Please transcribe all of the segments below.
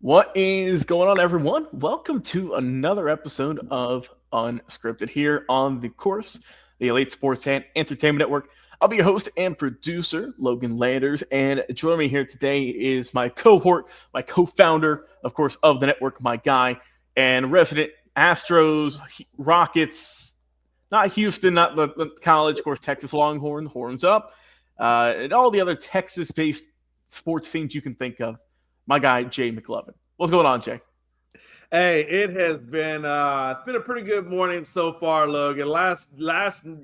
What is going on, everyone? Welcome to another episode of Unscripted here on the course, the Elite Sports and Entertainment Network. I'll be your host and producer, Logan Landers, and joining me here today is my cohort, my co-founder, of course, of the network, my guy, and resident Astros, Rockets, not Houston, not the college, of course, Texas Longhorn, horns up, and all the other Texas-based sports teams you can think of. My guy, Jay McLovin. What's going on, Jay? Hey, it has been it's been a pretty good morning so far, Logan.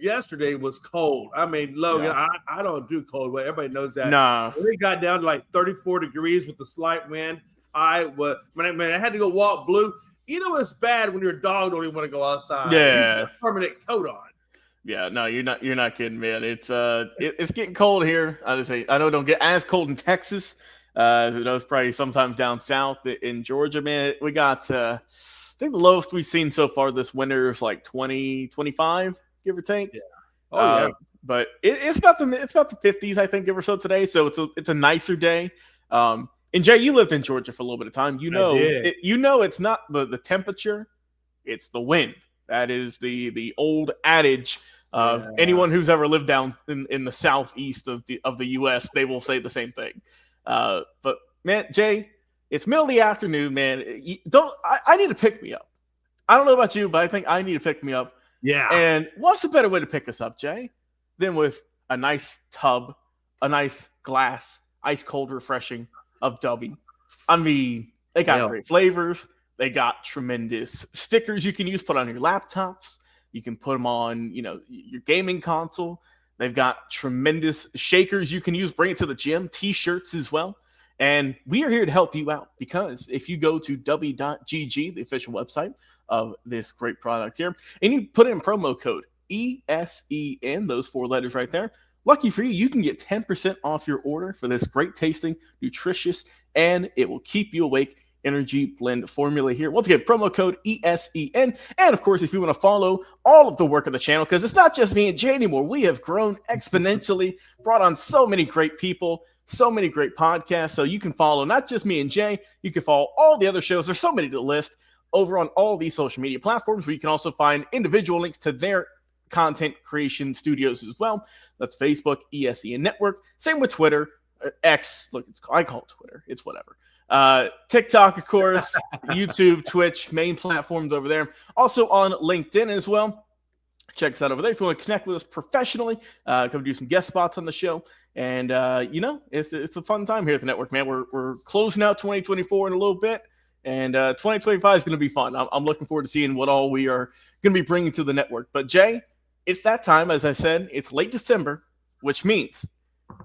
Yesterday was cold. I mean, Logan, Yeah. I don't do cold weather. Everybody knows that. Nah. When it got down to like 34 degrees with a slight wind, I had to go walk blue. You know it's bad when your dog don't even want to go outside. Yeah. You got a permanent coat on. Yeah, no, you're not kidding, man. It's getting cold here. I know it don't get as cold in Texas. As it does probably sometimes down south in Georgia, man. We got I think the lowest we've seen so far this winter is like 20, 25, give or take. Yeah. Oh yeah. But it's about the 50s, I think, give or so today. So it's a nicer day. And Jay, you lived in Georgia for a little bit of time. You know it's not the temperature, it's the wind. That is the old adage of anyone who's ever lived down in the southeast of the U.S. They will say the same thing. But man, Jay, it's middle of the afternoon, man. I need to pick me up. I don't know about you, but I think I need to pick me up. Yeah. And what's a better way to pick us up, Jay, than with a nice tub, a nice glass, ice cold, refreshing of Dubby. I mean, they got great flavors. They got tremendous stickers you can use, put on your laptops. You can put them on, your gaming console. They've got tremendous shakers you can use, bring it to the gym, T-shirts as well. And we are here to help you out because if you go to w.gg, the official website of this great product here, and you put in promo code ESEN, those 4 letters right there, lucky for you, you can get 10% off your order for this great tasting, nutritious, and it will keep you awake energy blend formula here. Once again, promo code ESEN. And of course, if you want to follow all of the work of the channel, because it's not just me and Jay anymore, we have grown exponentially, brought on so many great people, so many great podcasts. So you can follow not just me and Jay, you can follow all the other shows. There's so many to list over on all these social media platforms where you can also find individual links to their content creation studios as well. That's Facebook, ESEN Network. Same with Twitter. X, look, I call it Twitter. It's whatever. TikTok, of course, YouTube, Twitch, main platforms over there. Also on LinkedIn as well. Check us out over there if you want to connect with us professionally. Come do some guest spots on the show. And, it's a fun time here at the network, man. We're closing out 2024 in a little bit. And 2025 is going to be fun. I'm looking forward to seeing what all we are going to be bringing to the network. But, Jay, it's that time. As I said, it's late December, which means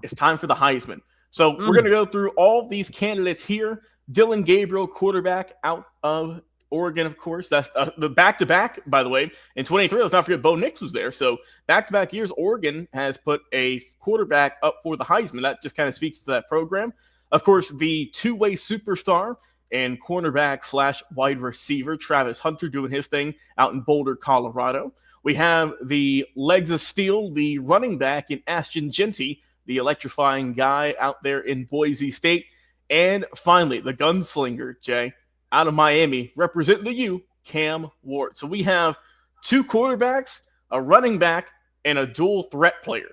it's time for the Heisman. So we're going to go through all of these candidates here. Dillon Gabriel, quarterback out of Oregon, of course. That's the back-to-back, by the way. In 23, let's not forget Bo Nix was there. So back-to-back years, Oregon has put a quarterback up for the Heisman. That just kind of speaks to that program. Of course, the two-way superstar and cornerback/wide receiver, Travis Hunter, doing his thing out in Boulder, Colorado. We have the legs of steel, the running back in Ashton Jeanty, the electrifying guy out there in Boise State. And finally, the gunslinger, Jay, out of Miami, representing the U, Cam Ward. So we have 2 quarterbacks, a running back, and a dual threat player.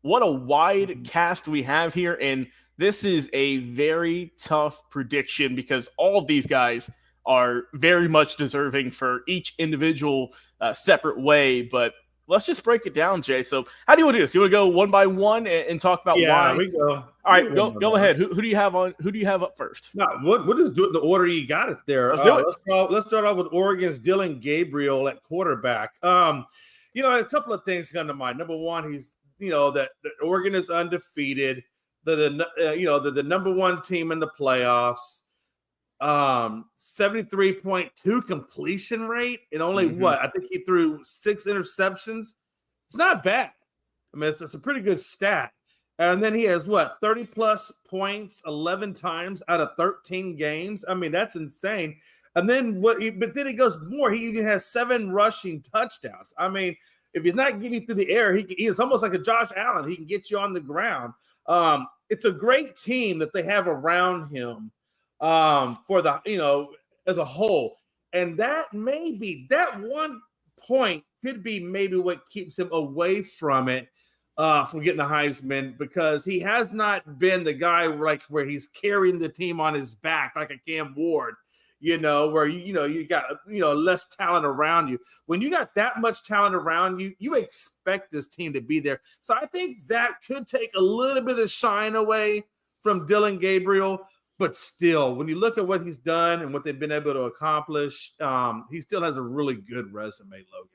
What a wide cast we have here. And this is a very tough prediction because all of these guys are very much deserving for each individual separate way. But let's just break it down, Jay. So how do you want to do this? You want to go one by one and talk about why? Yeah, we go. All right, go ahead. Who do you have on? Who do you have up first? No, we'll just do it in the order you got it there. Let's do it. Let's start off with Oregon's Dillon Gabriel at quarterback. A couple of things come to mind. Number one, he's that Oregon is undefeated. The number one team in the playoffs. 73.2 completion rate and only I think he threw 6 interceptions. It's not bad. I mean, it's a pretty good stat. And then he has 30 plus points 11 times out of 13 games. I mean, that's insane. And then but then it goes more. He even has 7 rushing touchdowns. I mean, if he's not getting through the air, he is almost like a Josh Allen. He can get you on the ground. It's a great team that they have around him. for the, as a whole. And that 1 point could be maybe what keeps him away from it, from getting the Heisman, because he has not been the guy where he's carrying the team on his back like a Cam Ward, where you got less talent around you. When you got that much talent around you, you expect this team to be there. So I think that could take a little bit of the shine away from Dillon Gabriel. But still, when you look at what he's done and what they've been able to accomplish, he still has a really good resume, Logan.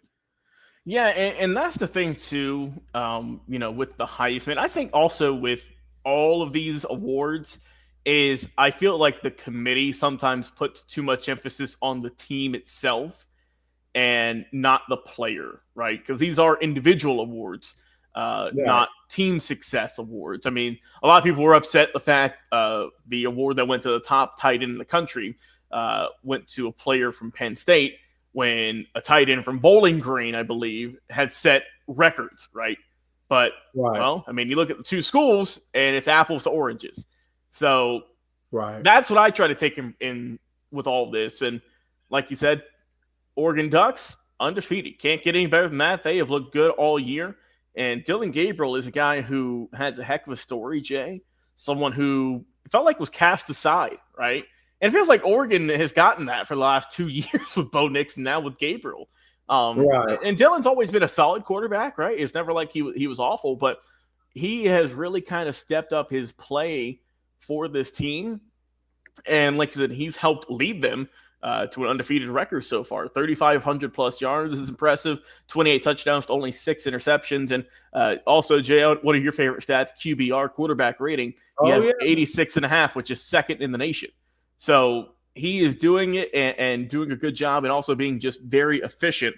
Yeah, and that's the thing too, with the Heisman. I think also with all of these awards is I feel like the committee sometimes puts too much emphasis on the team itself and not the player, right? Because these are individual awards, not team success awards. I mean, a lot of people were upset the fact the award that went to the top tight end in the country went to a player from Penn State, when a tight end from Bowling Green, I believe, had set records, right? But, well, I mean, you look at the two schools, and it's apples to oranges. So that's what I try to take in with all this. And like you said, Oregon Ducks, undefeated. Can't get any better than that. They have looked good all year. And Dillon Gabriel is a guy who has a heck of a story, Jay. Someone who felt like was cast aside, right? And it feels like Oregon has gotten that for the last 2 years with Bo Nix and now with Gabriel. And Dillon's always been a solid quarterback, right? It's never like he was awful, but he has really kind of stepped up his play for this team. And like I said, he's helped lead them to an undefeated record so far. 3,500 plus yards. This is impressive. 28 touchdowns to only 6 interceptions. And also, Jay, what are your favorite stats? QBR, quarterback rating. He has 86.5, which is second in the nation. So he is doing it and doing a good job, and also being just very efficient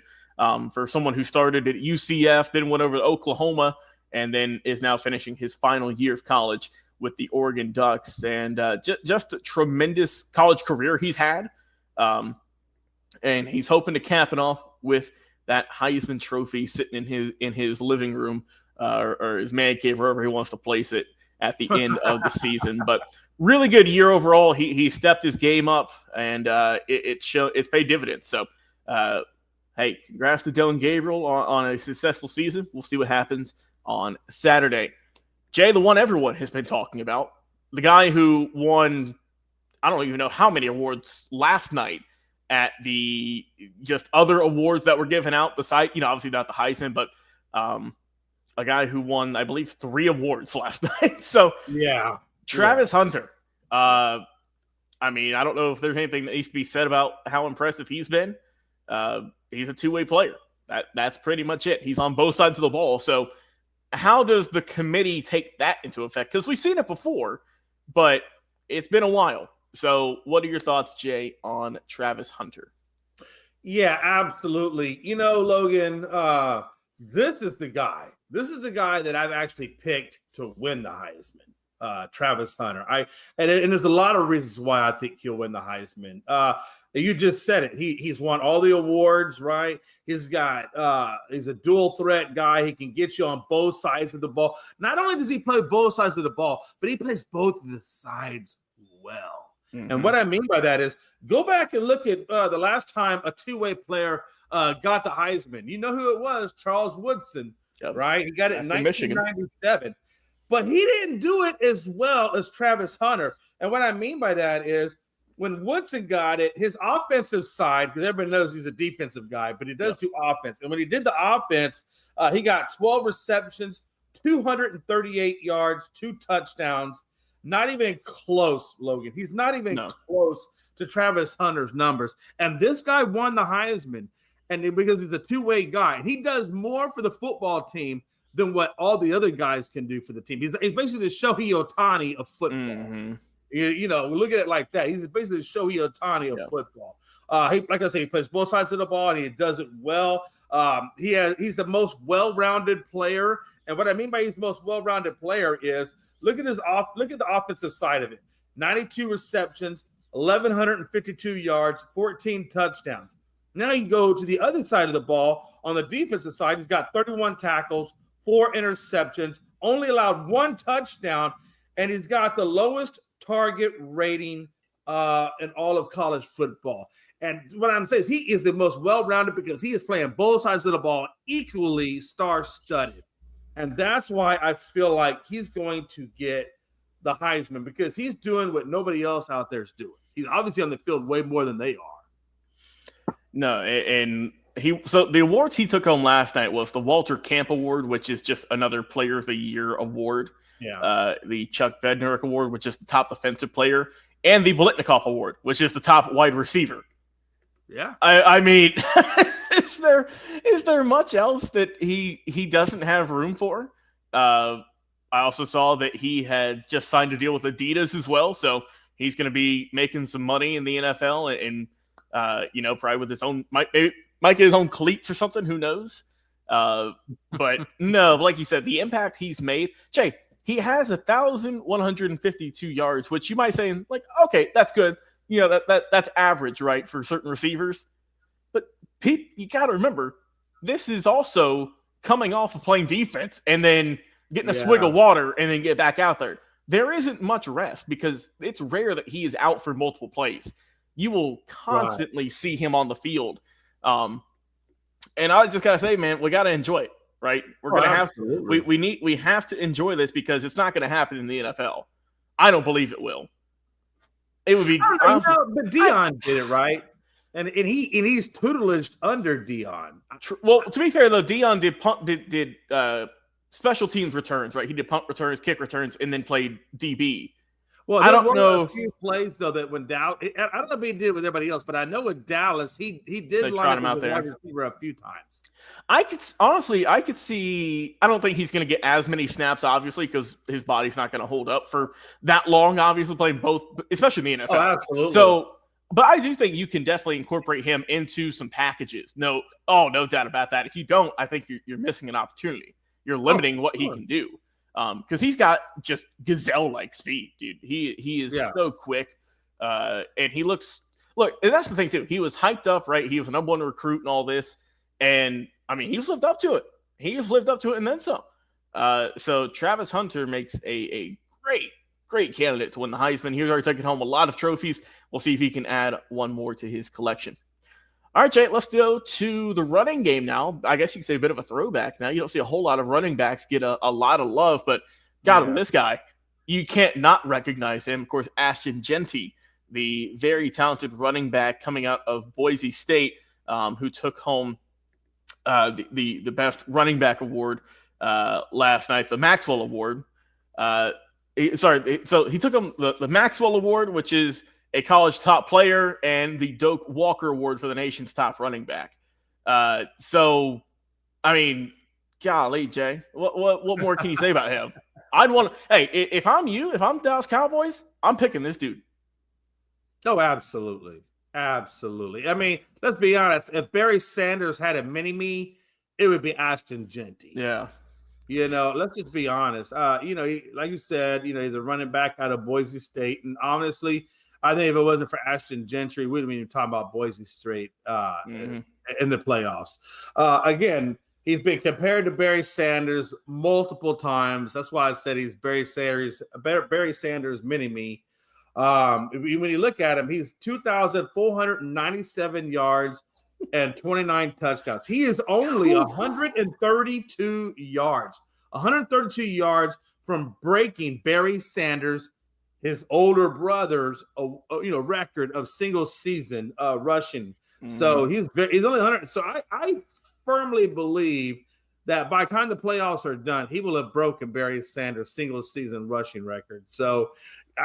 for someone who started at UCF, then went over to Oklahoma, and then is now finishing his final year of college with the Oregon Ducks. And just a tremendous college career he's had. And he's hoping to cap it off with that Heisman Trophy sitting in his living room or his man cave, wherever he wants to place it at the end of the season. But really good year overall. He stepped his game up, and it's paid dividends. So, hey, congrats to Dillon Gabriel on a successful season. We'll see what happens on Saturday. Jay, the one everyone has been talking about, the guy who won, I don't even know how many awards last night at the just other awards that were given out besides, obviously not the Heisman, but a guy who won, I believe, 3 awards last night. So, yeah. Travis Hunter. I mean, I don't know if there's anything that needs to be said about how impressive he's been. He's a two-way player. That's pretty much it. He's on both sides of the ball. So how does the committee take that into effect? Because we've seen it before, but it's been a while. So what are your thoughts, Jay, on Travis Hunter? Yeah, absolutely. Logan, this is the guy. This is the guy that I've actually picked to win the Heisman, Travis Hunter. And there's a lot of reasons why I think he'll win the Heisman. You just said it. He's won all the awards, right? He's a dual threat guy. He can get you on both sides of the ball. Not only does he play both sides of the ball, but he plays both of the sides well. Mm-hmm. And what I mean by that is, go back and look at the last time a two-way player got the Heisman. You know who it was? Charles Woodson. Yep. Right? He got it in 1997. But he didn't do it as well as Travis Hunter. And what I mean by that is, when Woodson got it, his offensive side, because everybody knows he's a defensive guy, but he does do offense. And when he did the offense, he got 12 receptions, 238 yards, 2 touchdowns. Not even close, Logan. He's not even close to Travis Hunter's numbers. And this guy won the Heisman. And because he's a two-way guy, he does more for the football team than what all the other guys can do for the team. He's basically the Shohei Ohtani of football. Mm-hmm. We look at it like that. He's basically the Shohei Ohtani of football. Like I say, he plays both sides of the ball, and he does it well. He's the most well-rounded player. And what I mean by he's the most well-rounded player is, look at the offensive side of it. 92 receptions, 1,152 yards, 14 touchdowns. Now you go to the other side of the ball. On the defensive side, he's got 31 tackles, 4 interceptions, only allowed 1 touchdown, and he's got the lowest target rating in all of college football. And what I'm saying is he is the most well-rounded because he is playing both sides of the ball equally star-studded. And that's why I feel like he's going to get the Heisman because he's doing what nobody else out there is doing. He's obviously on the field way more than they are. No, and so the awards he took home last night was the Walter Camp Award, which is just another Player of the Year award. Yeah. The Chuck Bednarik Award, which is the top defensive player, and the Bolitnikoff Award, which is the top wide receiver. Yeah. I mean, is there much else that he doesn't have room for? I also saw that he had just signed a deal with Adidas as well, so he's going to be making some money in the NFL, and probably with his own might get his own cleats or something. Who knows? But no, like you said, the impact he's made, Jay. He has 1,152 yards, which you might say, like, okay, that's good. That's average, right, for certain receivers. But Pete, you got to remember, this is also coming off of playing defense and then getting a swig of water and then get back out there. There isn't much rest because it's rare that he is out for multiple plays. You will constantly see him on the field. And I just got to say, man, we got to enjoy it. Right, we're gonna have to. We have to enjoy this because it's not going to happen in the NFL. I don't believe it will. It would be. But Deion did it right, and he's tutelaged under Deion. Well, to be fair though, Deion did special teams returns. Right, he did punt returns, kick returns, and then played DB. Well, I don't know a few plays though that when Dallas, I don't know if he did with everybody else, but I know with Dallas, he did line up with wide receiver a few times. I could see. I don't think he's going to get as many snaps, obviously, because his body's not going to hold up for that long. Obviously, playing both, especially in the NFL. Oh, absolutely. So, but I do think you can definitely incorporate him into some packages. No doubt about that. If you don't, I think you're missing an opportunity. You're limiting what he can do. Because he's got just gazelle-like speed, dude. He is so quick, and he looks. Look, and that's the thing too. He was hyped up, right? He was the number one recruit and all this, and I mean, he's lived up to it. He's lived up to it and then some. So Travis Hunter makes a great candidate to win the Heisman. He's already taken home a lot of trophies. We'll see if he can add one more to his collection. All right, Jay, let's go to the running game now. I guess you could say a bit of a throwback now. You don't see a whole lot of running backs get a lot of love, but this guy, you can't not recognize him. Of course, Ashton Jeanty, the very talented running back coming out of Boise State, who took home the best running back award last night, the Maxwell Award. So he took home the Maxwell Award, which is a college top player, and the Doak Walker Award for the nation's top running back. So, I mean, golly, Jay, what more can you say about him? I'd want to. Hey, if I'm Dallas Cowboys, I'm picking this dude. Oh, absolutely. I mean, let's be honest. If Barry Sanders had a mini-me, it would be Ashton Jeanty. Yeah. Let's just be honest. Like you said, he's a running back out of Boise State, and honestly, I think if it wasn't for Ashton Jeanty, we wouldn't even talk about Boise State in the playoffs. Again, he's been compared to Barry Sanders multiple times. That's why I said he's Barry Sanders mini-me. When you look at him, he's 2,497 yards and 29 touchdowns. He is only 132 yards from breaking Barry Sanders, his older brother's record of single season rushing. So he's only 100. So I firmly believe that by the time the playoffs are done, he will have broken Barry Sanders' single season rushing record. So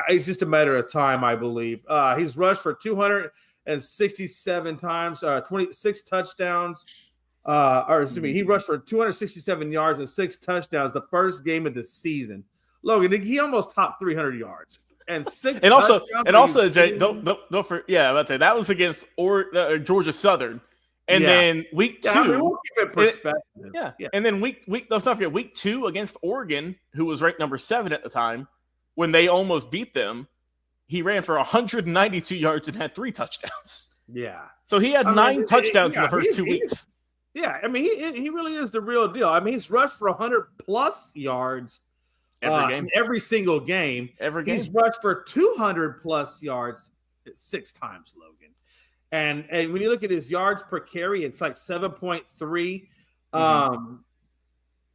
it's just a matter of time, I believe. He's rushed for 267 times, 26 touchdowns. He rushed for 267 yards and 6 touchdowns the first game of the season. Logan, he almost topped 300 yards and 6. And also, Jay, don't for I'm about to say that was against Georgia Southern, and then week 2. I mean, we'll give it perspective. And then week. Let's not forget week 2 against Oregon, who was ranked number 7 at the time, when they almost beat them. He ran for 192 yards and had 3 touchdowns. Yeah. So he had 9 touchdowns in the first 2 weeks. Yeah, I mean, he really is the real deal. I mean, he's rushed for 100+ yards. Every game. In every single game. Every game. He's rushed for 200+ yards 6 times, Logan. And when you look at his yards per carry, it's like 7.3.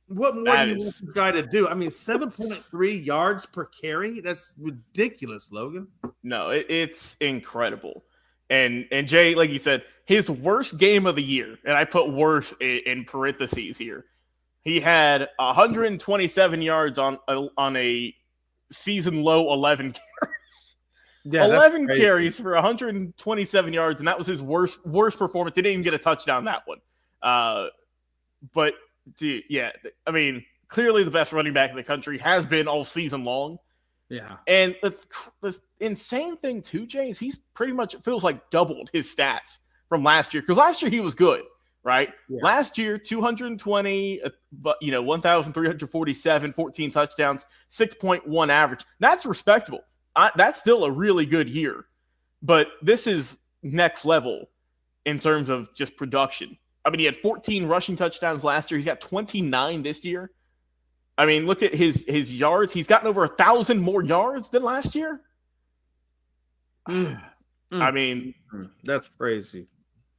What more do you want this guy to do? I mean, 7.3 yards per carry? That's ridiculous, Logan. No, it's incredible. And Jay, like you said, his worst game of the year, and I put worse in parentheses here. He had 127 yards on a season low 11 carries. Yeah, 11 carries for 127 yards, and that was his worst performance. He didn't even get a touchdown that one. But dude, yeah, I mean, clearly the best running back in the country, has been all season long. Yeah. And the insane thing too, Jay, is he's pretty much, it feels like, doubled his stats from last year. Because last year he was good, right? Yeah. Last year, 220, 1,347, 14 touchdowns, 6.1 average. That's respectable. That's still a really good year. But this is next level in terms of just production. I mean, he had 14 rushing touchdowns last year. He's got 29 this year. I mean, look at his yards. He's gotten over 1,000 more yards than last year. I mean, that's crazy.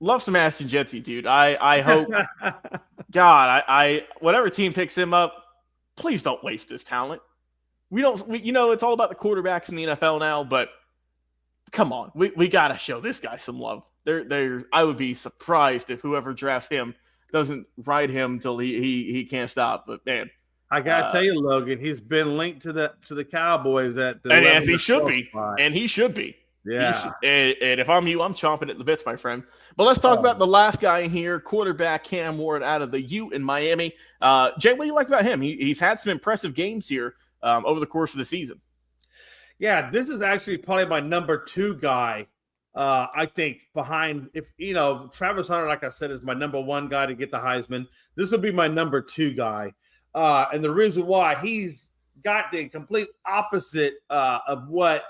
Love some Ashton Jetty, dude. I hope, God, I whatever team picks him up, please don't waste this talent. It's all about the quarterbacks in the NFL now, but come on, we got to show this guy some love. I would be surprised if whoever drafts him doesn't ride him till he can't stop. But man, I gotta tell you, Logan, he's been linked to the Cowboys at the and as he should be, and he should be. Yeah. And if I'm you, I'm chomping at the bits, my friend. But let's talk about the last guy in here, quarterback Cam Ward out of the U in Miami. Jay, what do you like about him? He's had some impressive games here over the course of the season. Yeah, this is actually probably my number 2 guy. I think behind, Travis Hunter, like I said, is my number 1 guy to get the Heisman. This would be my number 2 guy. And the reason why, he's got the complete opposite of what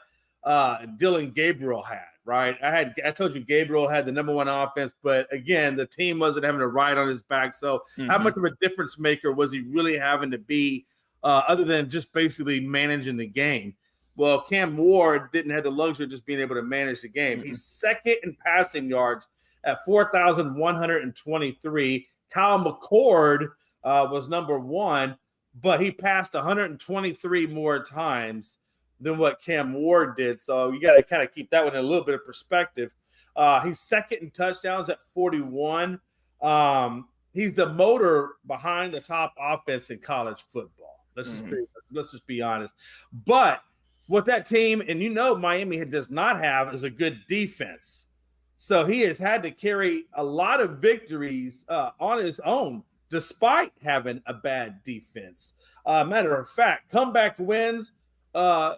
Dylan Gabriel had, right? I told you Gabriel had the number 1 offense, but again, the team wasn't having a ride on his back. So how much of a difference maker was he really having to be other than just basically managing the game? Well, Cam Ward didn't have the luxury of just being able to manage the game. He's second in passing yards at 4,123. Kyle McCord was number 1, but he passed 123 more times than what Cam Ward did. So you got to kind of keep that one in a little bit of perspective. He's second in touchdowns at 41. He's the motor behind the top offense in college football. Let's just be honest. But what that team, and Miami does not have, is a good defense. So he has had to carry a lot of victories on his own, despite having a bad defense. Matter of fact, comeback wins.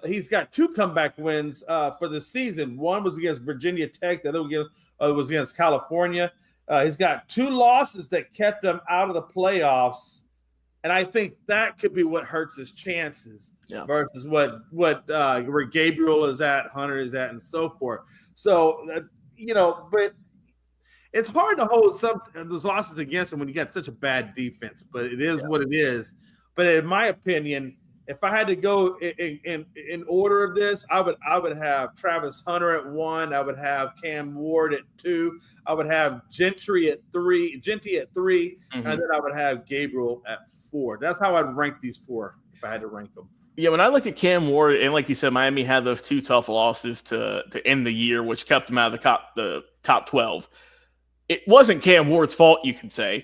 He's got 2 comeback wins for the season. One was against Virginia Tech. The other was against California. He's got 2 losses that kept him out of the playoffs. And I think that could be what hurts his chances versus where Gabriel is at, Hunter is at, and so forth. So, but it's hard to hold some of those losses against him when you got such a bad defense. But it is what it is. But in my opinion, if I had to go in order of this, I would have Travis Hunter at 1. I would have Cam Ward at 2. I would have Genty at 3, and then I would have Gabriel at 4. That's how I'd rank these 4 if I had to rank them. Yeah, when I look at Cam Ward, and like you said, Miami had those 2 tough losses to end the year, which kept him out of the top 12. It wasn't Cam Ward's fault, you can say.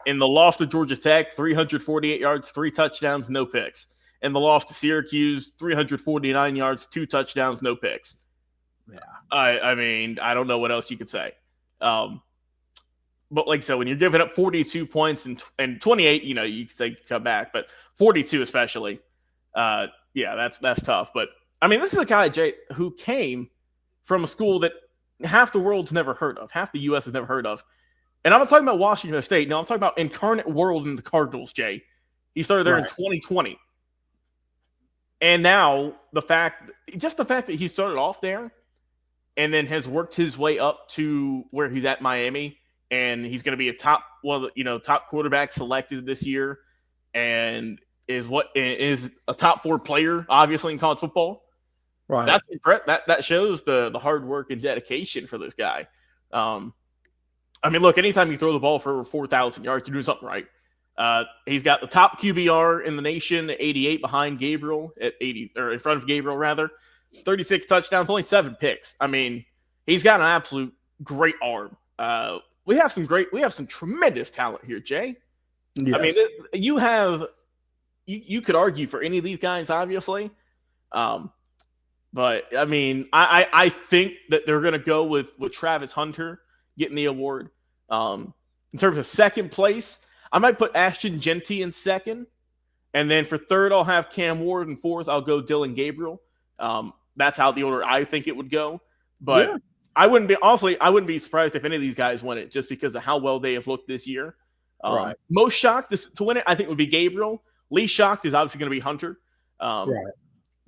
In the loss to Georgia Tech, 348 yards, 3 touchdowns, no picks. In the loss to Syracuse, 349 yards, 2 touchdowns, no picks. Yeah. I mean, I don't know what else you could say. But like I said, when you're giving up 42 points and 28, you can say come back, but 42 especially, that's tough. But I mean, this is a guy, Jay, who came from a school that half the world's never heard of, half the U.S. has never heard of. And I'm not talking about Washington State. No, I'm talking about Incarnate World and the Cardinals, Jay. He started there in 2020. And now the fact that he started off there and then has worked his way up to where he's at Miami, and he's going to be a top quarterback selected this year, and is a top 4 player, obviously, in college football. Right. That shows the hard work and dedication for this guy. I mean, look, anytime you throw the ball for over 4,000 yards, you're doing something right. He's got the top QBR in the nation, 88 behind Gabriel at 80, or in front of Gabriel rather. 36 touchdowns, only 7 picks. I mean, he's got an absolute great arm. We have some tremendous talent here, Jay. Yes. I mean, you could argue for any of these guys, obviously. But I mean, I think that they're going to go with Travis Hunter getting the award. In terms of second place, I might put Ashton Genty in second. And then for third, I'll have Cam Ward. And fourth, I'll go Dylan Gabriel. That's how the order I think it would go. But yeah. I wouldn't be surprised if any of these guys win it just because of how well they have looked this year. Right. Most shocked to win it, I think, would be Gabriel. Least shocked is obviously going to be Hunter. Right.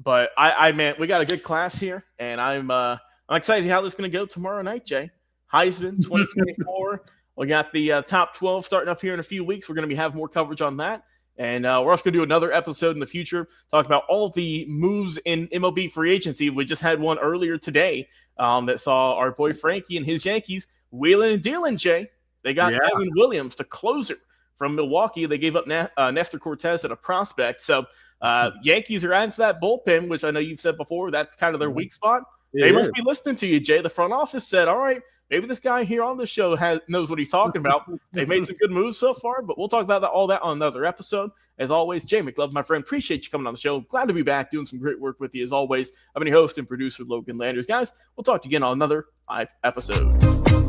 But man, we got a good class here, and I'm excited to see how this is going to go tomorrow night, Jay. Heisman 2024. We got the top 12 starting up here in a few weeks. We're going to have more coverage on that. And we're also going to do another episode in the future, talk about all the moves in MLB Free Agency. We just had one earlier today that saw our boy Frankie and his Yankees wheeling and dealing, Jay. They got Devin Williams, the closer from Milwaukee. They gave up Nestor Cortez at a prospect. So Yankees are adding to that bullpen, which I know you've said before. That's kind of their weak spot. They must be listening to you, Jay. The front office said, all right, maybe this guy here on the show knows what he's talking about. They've made some good moves so far, but we'll talk about all that on another episode. As always, Jay McLove, my friend, appreciate you coming on the show. Glad to be back doing some great work with you as always. I'm your host and producer, Logan Landers. Guys, we'll talk to you again on another live episode.